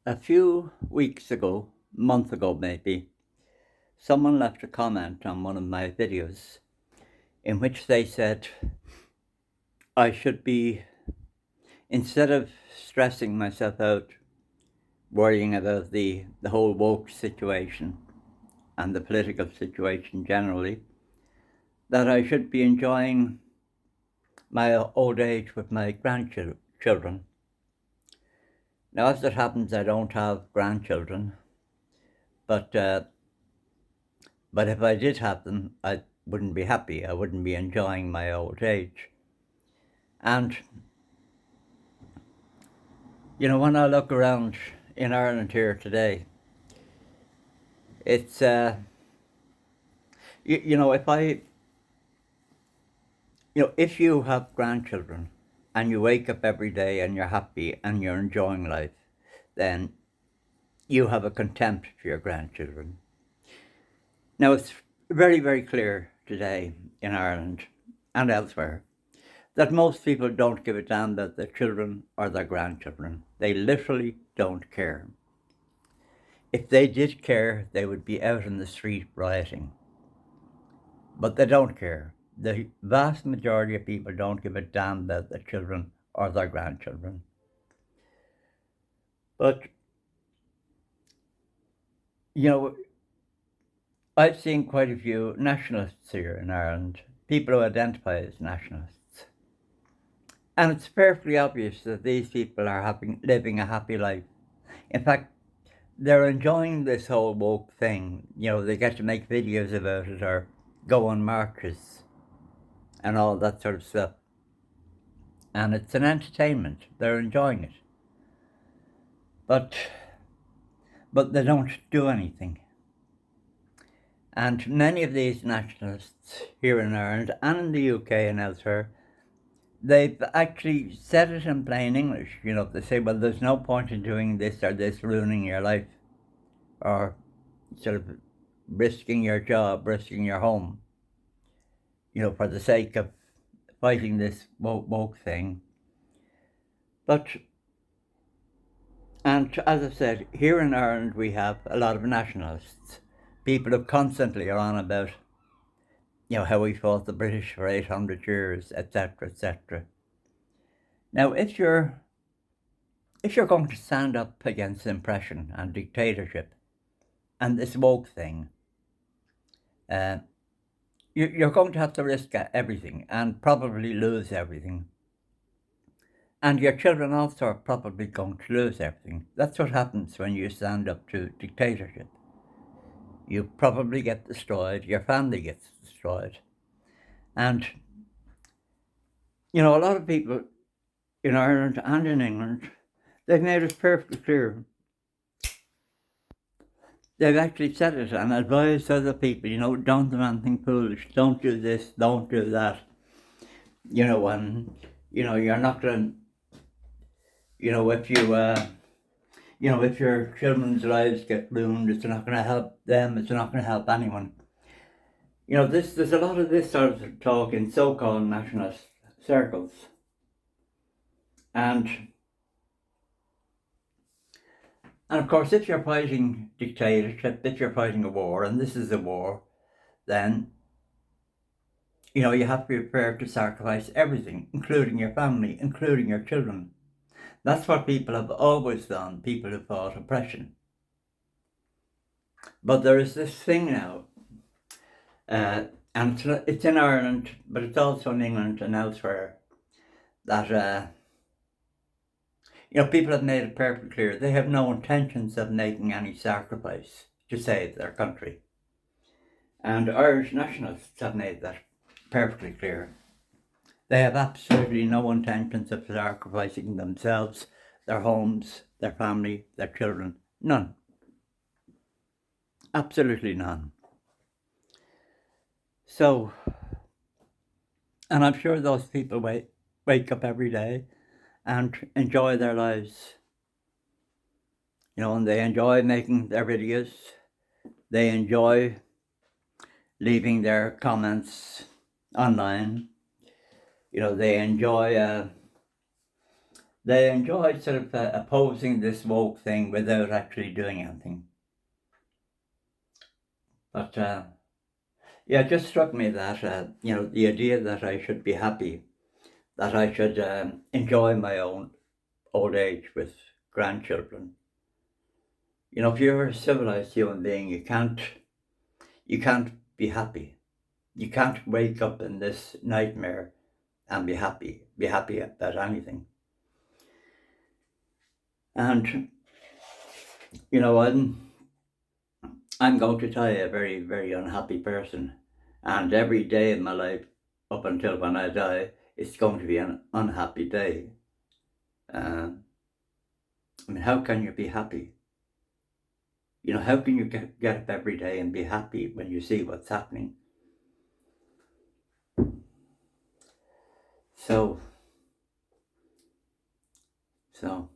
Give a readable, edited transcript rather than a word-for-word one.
A few weeks ago, month ago maybe, someone left a comment on one of my videos in which they said I should be, instead of stressing myself out, worrying about the whole woke situation and the political situation generally, that I should be enjoying my old age with my grandchildren. Now, as it happens, I don't have grandchildren, but but if I did have them, I wouldn't be happy. I wouldn't be enjoying my old age. And, when I look around in Ireland here today, it's, if if you have grandchildren and you wake up every day and you're happy and you're enjoying life, then you have a contempt for your grandchildren. Now, it's very, very clear today in Ireland and elsewhere that most people don't give a damn about their children or their grandchildren. They literally don't care. If they did care, they would be out in the street rioting. But they don't care. The vast majority of people don't give a damn about their children or their grandchildren. But, I've seen quite a few nationalists here in Ireland, people who identify as nationalists. And it's perfectly obvious that these people are living a happy life. In fact, they're enjoying this whole woke thing. They get to make videos about it or go on marches and all that sort of stuff. And it's an entertainment. They're enjoying it. But they don't do anything. And many of these nationalists here in Ireland and in the UK and elsewhere, they've actually said it in plain English. They say, well, there's no point in doing this or this ruining your life or sort of risking your job, risking your home, for the sake of fighting this woke thing. And as I said, here in Ireland we have a lot of nationalists, people who constantly are on about, how we fought the British for 800 years, etc., etc. Now, if you're going to stand up against oppression and dictatorship and this woke thing, you're going to have to risk everything and probably lose everything. And your children also are probably going to lose everything. That's what happens when you stand up to dictatorship. You probably get destroyed, your family gets destroyed. And, a lot of people in Ireland and in England, they've made it perfectly clear. They've actually said it and advised other people, don't do anything foolish, don't do this, don't do that. And, you're not going to, if your children's lives get ruined, it's not going to help them, it's not going to help anyone. There's a lot of this sort of talk in so-called nationalist circles. And of course, if you're fighting dictatorship, if you're fighting a war, and this is a war, then, you have to be prepared to sacrifice everything, including your family, including your children. That's what people have always done, people who fought oppression. But there is this thing now, and it's in Ireland, but it's also in England and elsewhere, that people have made it perfectly clear they have no intentions of making any sacrifice to save their country. And Irish nationalists have made that perfectly clear. They have absolutely no intentions of sacrificing themselves, their homes, their family, their children. None. Absolutely none. So, and I'm sure those people wake up every day and enjoy their lives. And they enjoy making their videos. They enjoy leaving their comments online. They enjoy They enjoy sort of opposing this woke thing without actually doing anything. But yeah, it just struck me that, the idea that I should be happy, that I should enjoy my own old age with grandchildren. If you're a civilized human being, you can't be happy. You can't wake up in this nightmare and be happy about anything. And, I'm going to die a very, very unhappy person. And every day in my life, up until when I die, it's going to be an unhappy day. Uh, how can you be happy? How can you get up every day and be happy when you see what's happening? So, so